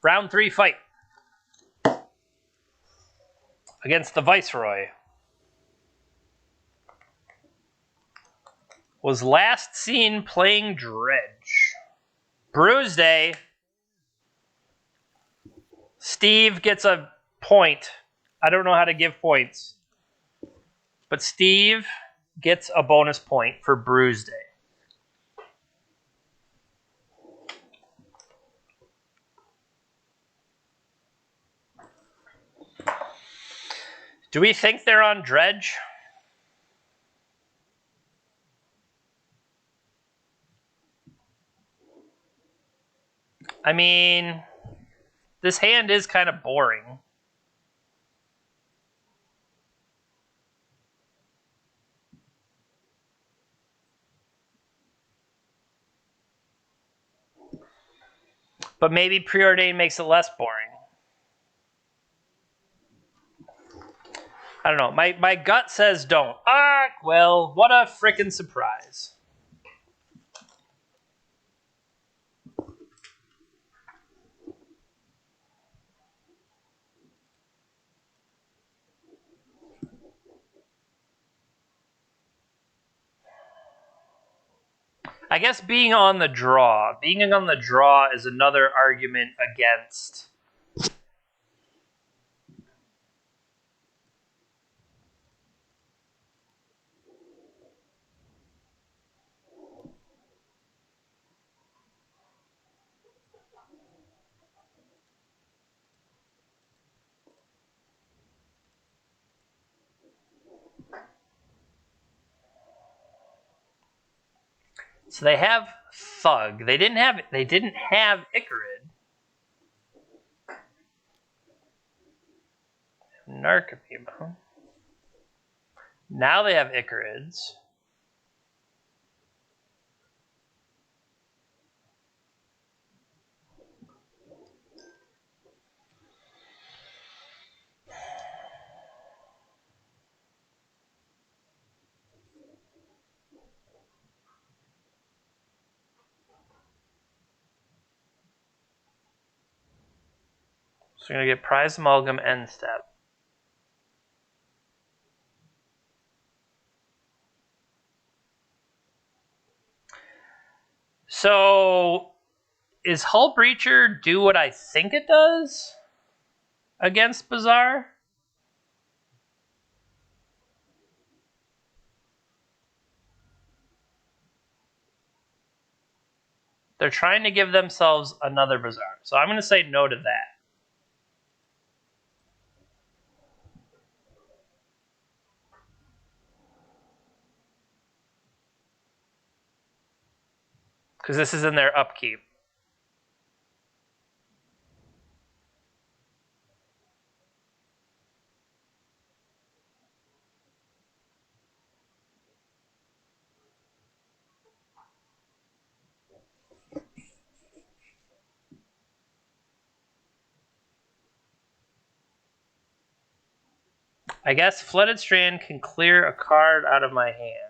Round 3 fight. Against the Viceroy. Was last seen playing Dredge. Bruise Day. Steve gets a point. I don't know how to give points. But Steve gets a bonus point for Bruise Day. Do we think they're on Dredge? I mean, this hand is kind of boring. But maybe Preordain makes it less boring. I don't know. My gut says don't. Ah, well, what a frickin' surprise. I guess being on the draw is another argument against. So they have Thug. They didn't have Icarid. Narcomoeba. Now they have Icarids. So we're going to get Prize Amalgam End Step. So is Hull Breacher do what I think it does against Bazaar? They're trying to give themselves another Bazaar. So I'm going to say no to that. Because this is in their upkeep. I guess Flooded Strand can clear a card out of my hand.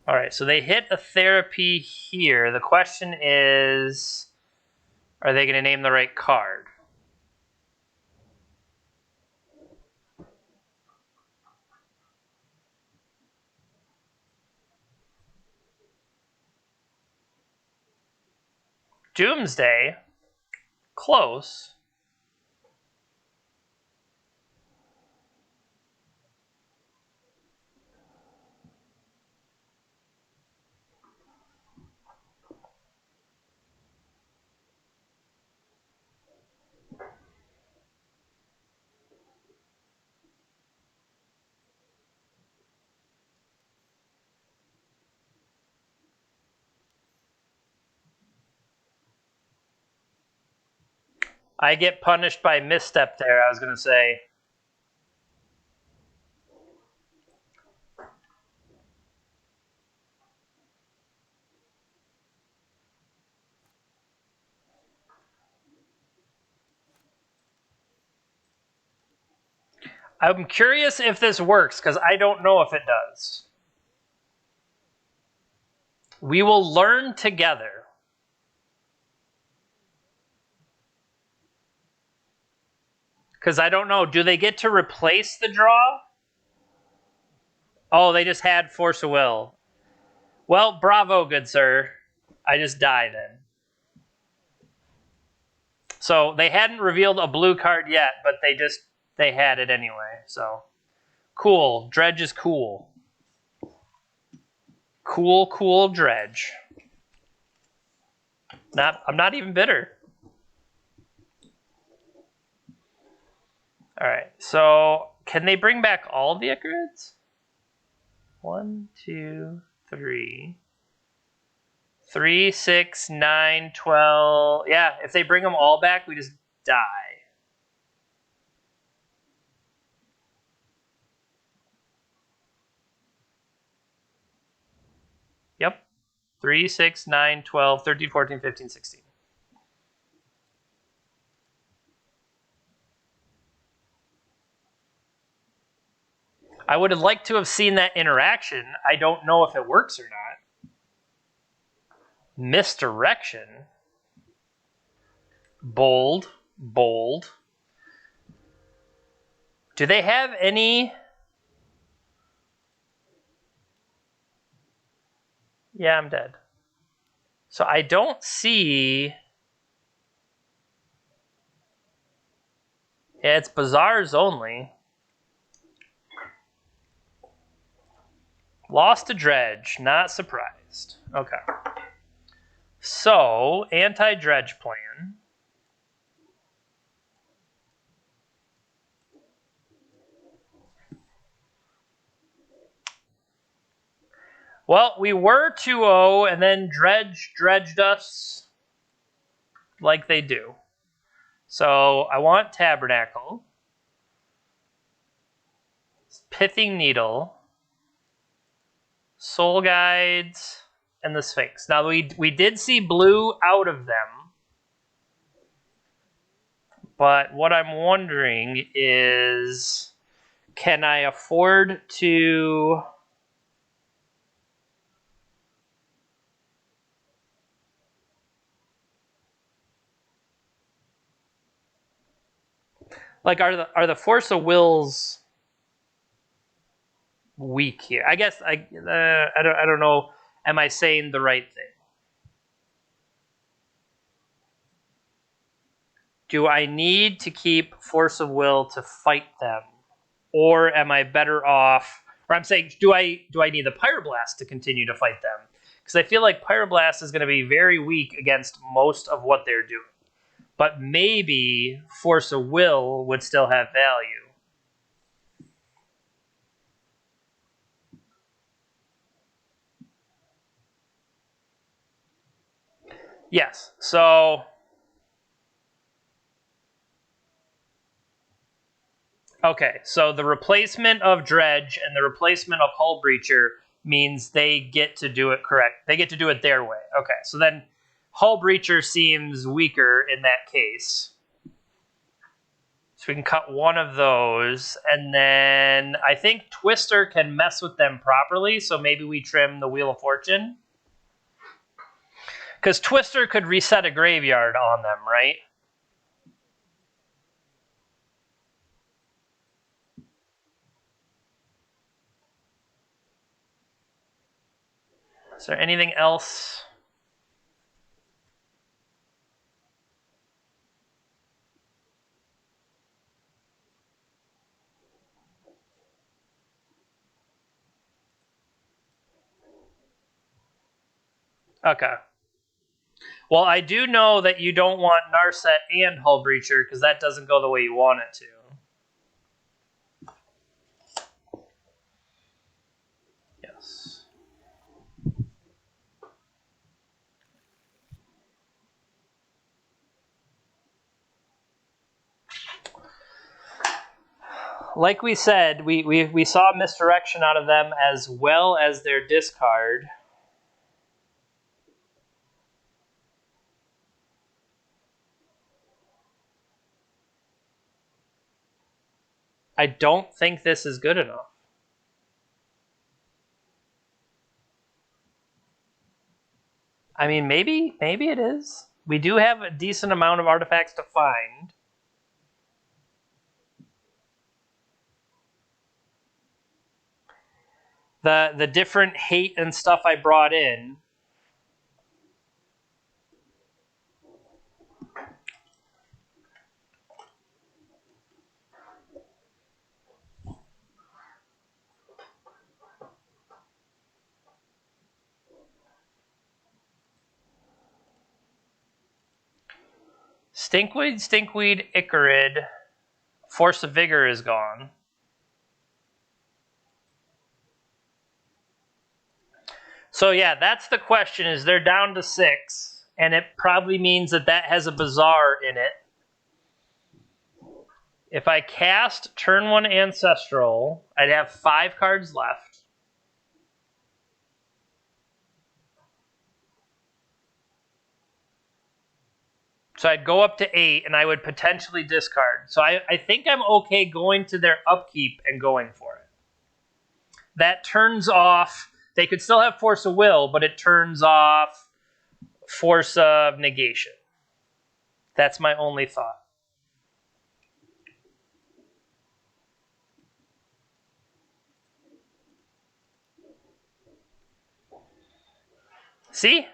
All right, so they hit a Therapy here. The question is, are they going to name the right card? Doomsday. Close. I get punished by misstep there, I was going to say. I'm curious if this works, because I don't know if it does. We will learn together. Because I don't know. Do they get to replace the draw? Oh, they just had Force of Will. Well, bravo, good sir. I just die then. So they hadn't revealed a blue card yet, but they had it anyway. So cool. Dredge is cool. Cool Dredge. I'm not even bitter. All right. So can they bring back all the Ichorids? 1, 2, 3. 3, 6, 9, 12. Yeah, if they bring them all back, we just die. Yep. 3, 6, 9, 12, 13, 14, 15, 16. I would have liked to have seen that interaction. I don't know if it works or not. Misdirection. Bold. Do they have any? Yeah, I'm dead. So I don't see. Yeah, it's Bazaars only. Lost to Dredge. Not surprised. Okay. So, anti-Dredge plan. Well, we were 2-0, and then Dredge dredged us like they do. So I want Tabernacle, Pithing Needle, Soul Guides, and the Sphinx. Now, we did see blue out of them, but what I'm wondering is, can I afford to... Like, are the Force of Wills weak here? I guess I don't know. Am I saying the right thing? Do I need to keep Force of Will to fight them, or am I better off? Or I'm saying, do I need the Pyroblast to continue to fight them? Because I feel like Pyroblast is going to be very weak against most of what they're doing. But maybe Force of Will would still have value. Yes, so... Okay, so the replacement of Dredge and the replacement of Hull Breacher means they get to do it correct. They get to do it their way. Okay, so then Hull Breacher seems weaker in that case. So we can cut one of those, and then I think Twister can mess with them properly, so maybe we trim the Wheel of Fortune. Because Twister could reset a graveyard on them, right? Is there anything else? Okay. Well, I do know that you don't want Narset and Hull Breacher because that doesn't go the way you want it to. Yes. Like we said, we saw misdirection out of them as well as their discard. I don't think this is good enough. I mean, maybe it is. We do have a decent amount of artifacts to find. the different hate and stuff I brought in. Stinkweed, Icarid. Force of Vigor is gone. So yeah, that's the question, is they're down to 6, and it probably means that that has a Bazaar in it. If I cast turn 1 Ancestral, I'd have 5 cards left. So I'd go up to 8, and I would potentially discard. So I think I'm okay going to their upkeep and going for it. That turns off... They could still have Force of Will, but it turns off Force of Negation. That's my only thought. See?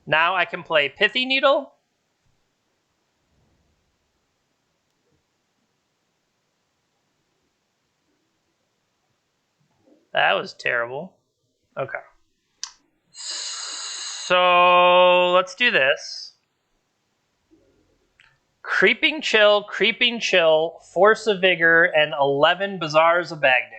Now I can play Pithy Needle. That was terrible. Okay. So let's do this. Creeping Chill, Force of Vigor, and 11 Bazaars of Baghdad.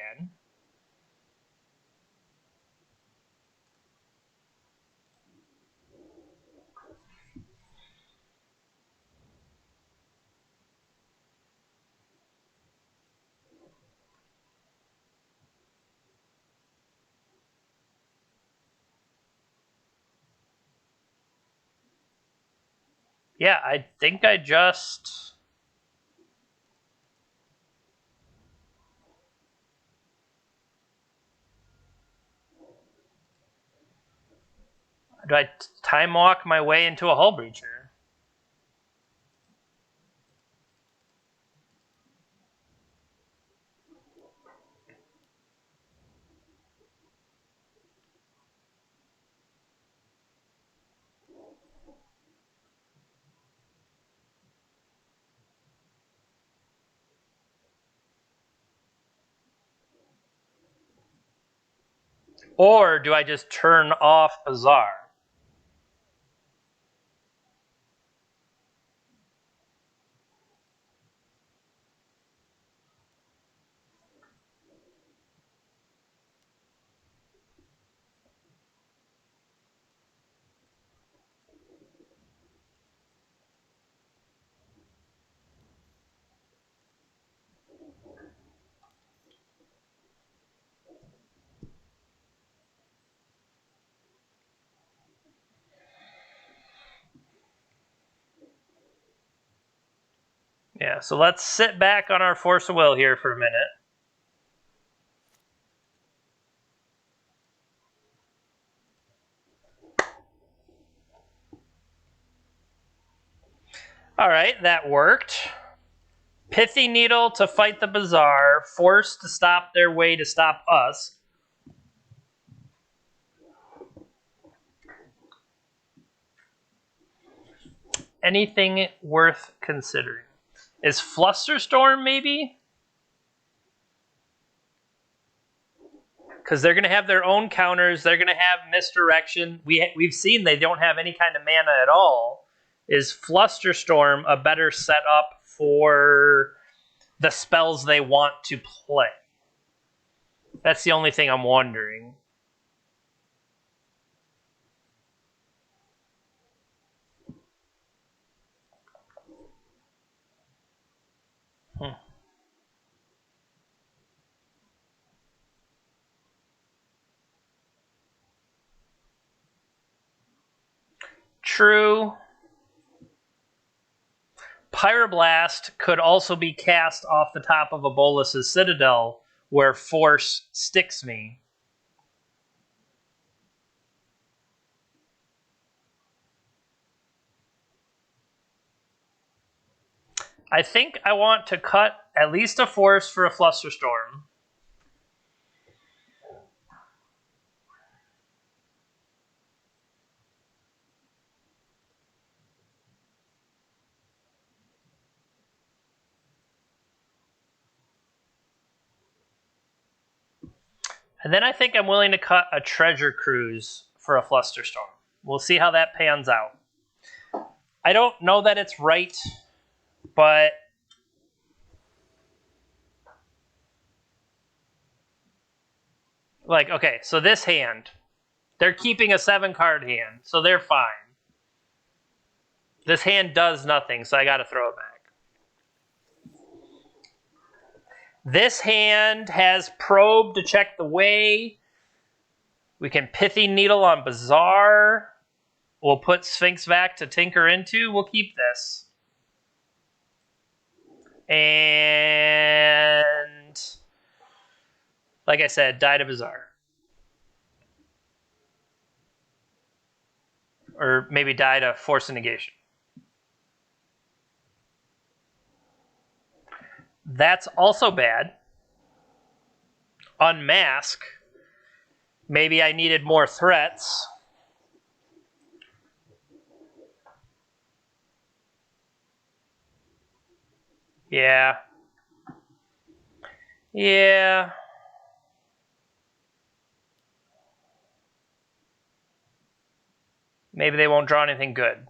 Yeah, I think I just... Do I time walk my way into a Hull Breacher? Or do I just turn off Bazaar? Yeah, so let's sit back on our Force of Will here for a minute. All right, that worked. Pithy Needle to fight the Bazaar, Force to stop their way to stop us. Anything worth considering? Is Flusterstorm maybe? Because they're going to have their own counters. They're going to have Misdirection. We've seen they don't have any kind of mana at all. Is Flusterstorm a better setup for the spells they want to play? That's the only thing I'm wondering. True. Pyroblast could also be cast off the top of a Bolas's Citadel, where Force sticks me. I think I want to cut at least a Force for a Flusterstorm. And then I think I'm willing to cut a Treasure Cruise for a Flusterstorm. We'll see how that pans out. I don't know that it's right, but like, okay, so this hand, they're keeping a 7-card hand, so they're fine. This hand does nothing, so I gotta throw it back. This hand has Probe to check the way. We can Pithy Needle on Bazaar. We'll put Sphinx back to tinker into. We'll keep this. And like I said, die to Bazaar. Or maybe die to Force a Negation. That's also bad. Unmask. Maybe I needed more threats. Yeah. Yeah. Maybe they won't draw anything good.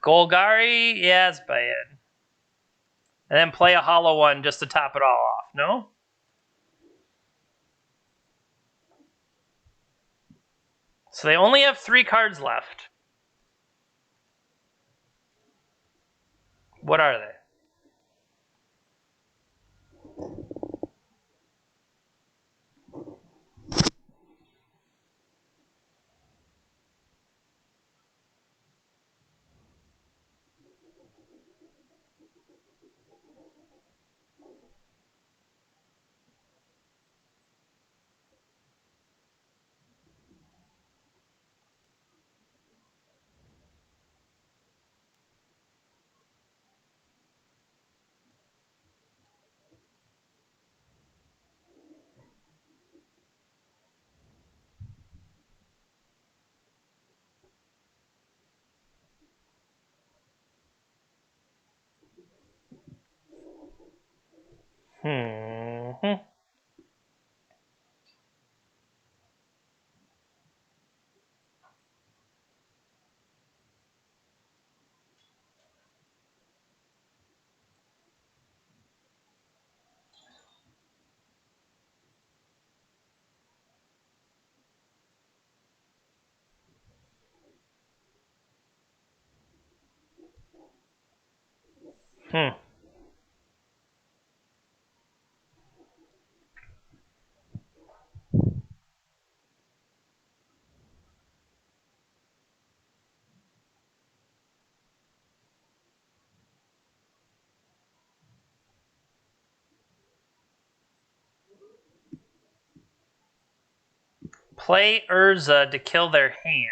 Golgari? Yeah, it's bad. And then play a hollow one just to top it all off, no? So they only have 3 cards left. What are they? Play Urza to kill their hand.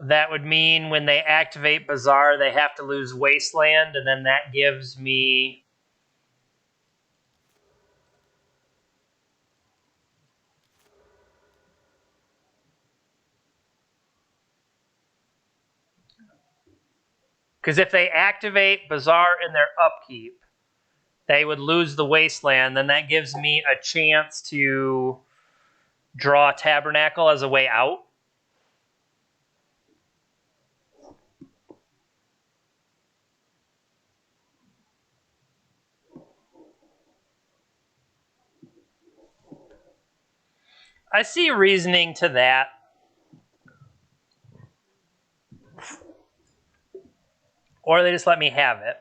That would mean when they activate Bazaar, they have to lose Wasteland, and then that gives me... Because if they activate Bazaar in their upkeep, they would lose the Wasteland. Then that gives me a chance to draw Tabernacle as a way out. I see reasoning to that. Or they just let me have it.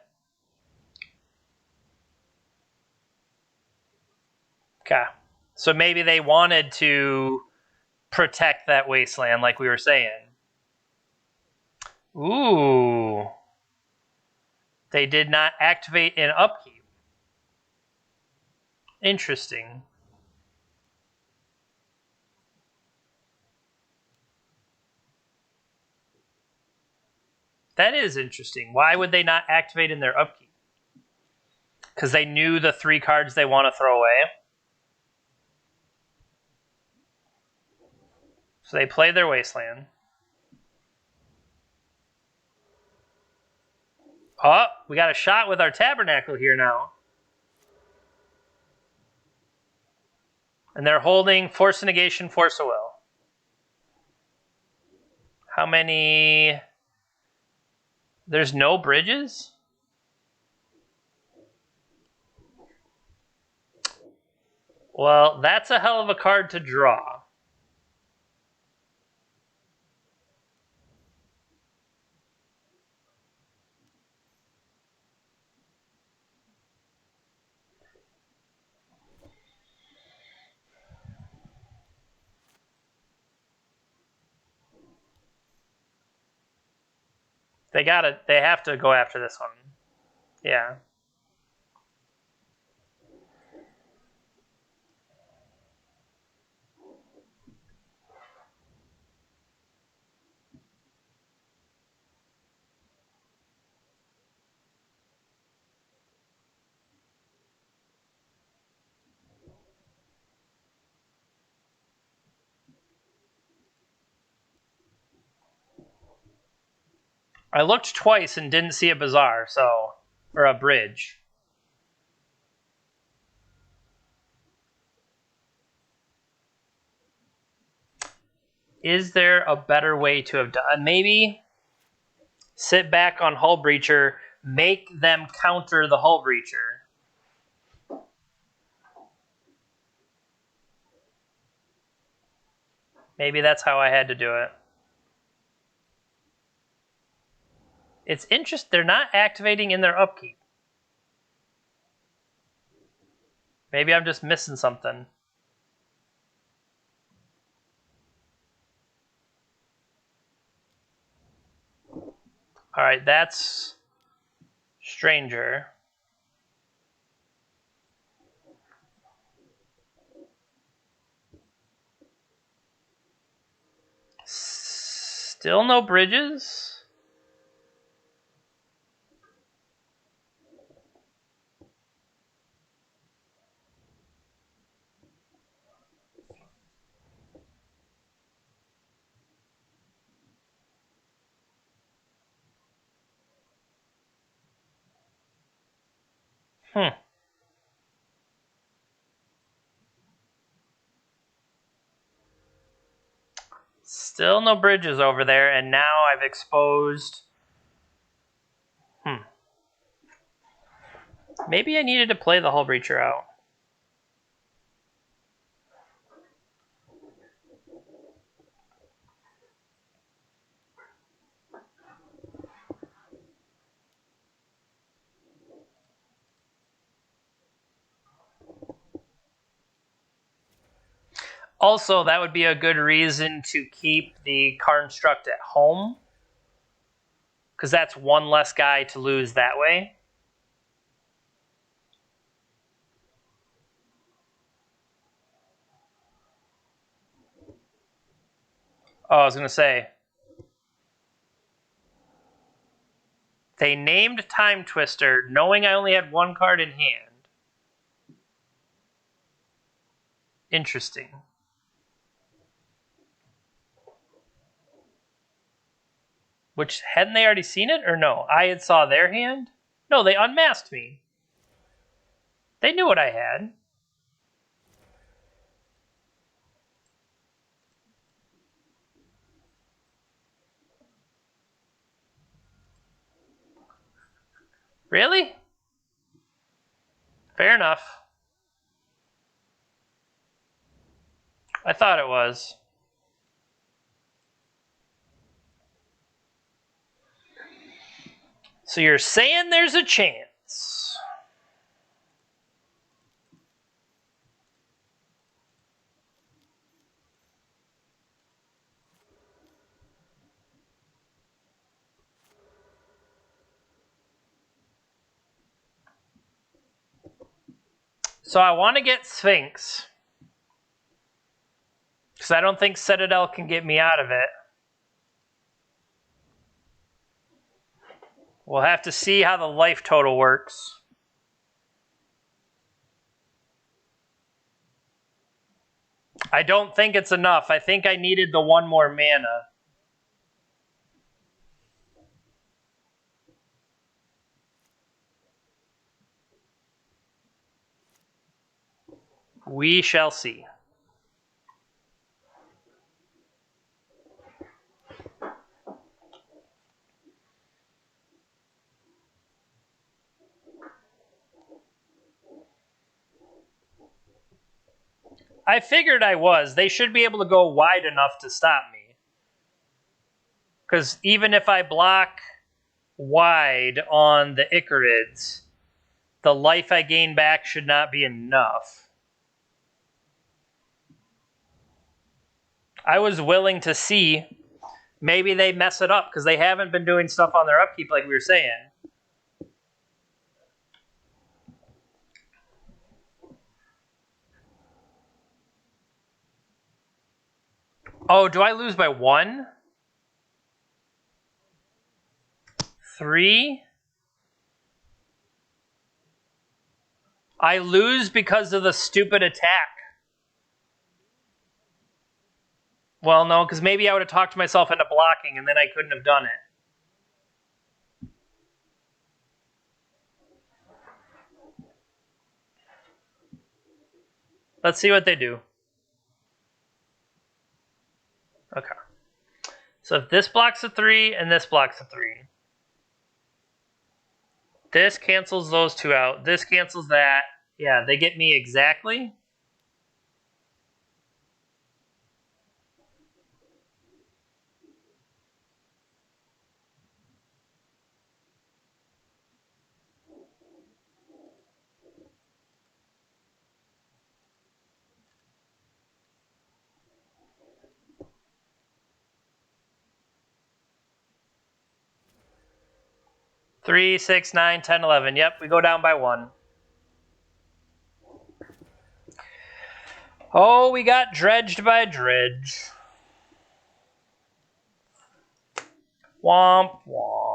Okay. So maybe they wanted to protect that Wasteland like we were saying. Ooh. They did not activate an upkeep. Interesting. That is interesting. Why would they not activate in their upkeep? Because they knew the 3 cards they want to throw away. So they play their Wasteland. Oh, we got a shot with our Tabernacle here now. And they're holding Force of Negation, Force of Will. How many? There's no bridges? Well, that's a hell of a card to draw. They have to go after this one. Yeah. I looked twice and didn't see a bazaar, or a bridge. Is there a better way to have done? Maybe sit back on Hull Breacher, make them counter the Hull Breacher. Maybe that's how I had to do it. It's interesting. They're not activating in their upkeep. Maybe I'm just missing something. All right, that's Stranger. Still no bridges? Still no bridges over there, and now I've exposed... Maybe I needed to play the Hull Breacher out. Also, that would be a good reason to keep the Karnstruct at home, because that's one less guy to lose that way. Oh, I was going to say, they named Time Twister knowing I only had one card in hand. Interesting. Which, hadn't they already seen it, or no? I had saw their hand? No, they unmasked me. They knew what I had. Really? Fair enough. I thought it was. So you're saying there's a chance. So I want to get Sphinx, because I don't think Citadel can get me out of it. We'll have to see how the life total works. I don't think it's enough. I think I needed the one more mana. We shall see. I figured I was. They should be able to go wide enough to stop me. Because even if I block wide on the Icarids, the life I gain back should not be enough. I was willing to see. Maybe they mess it up because they haven't been doing stuff on their upkeep like we were saying. Oh, do I lose by 1? 3? I lose because of the stupid attack. Well, no, because maybe I would have talked myself into blocking and then I couldn't have done it. Let's see what they do. Okay. So if this blocks a 3 and this blocks a 3. This cancels those two out. This cancels that. Yeah, they get me exactly. Three, 6, 9, 10, 11. Yep, we go down by 1. Oh, we got dredged by Dredge. Womp womp.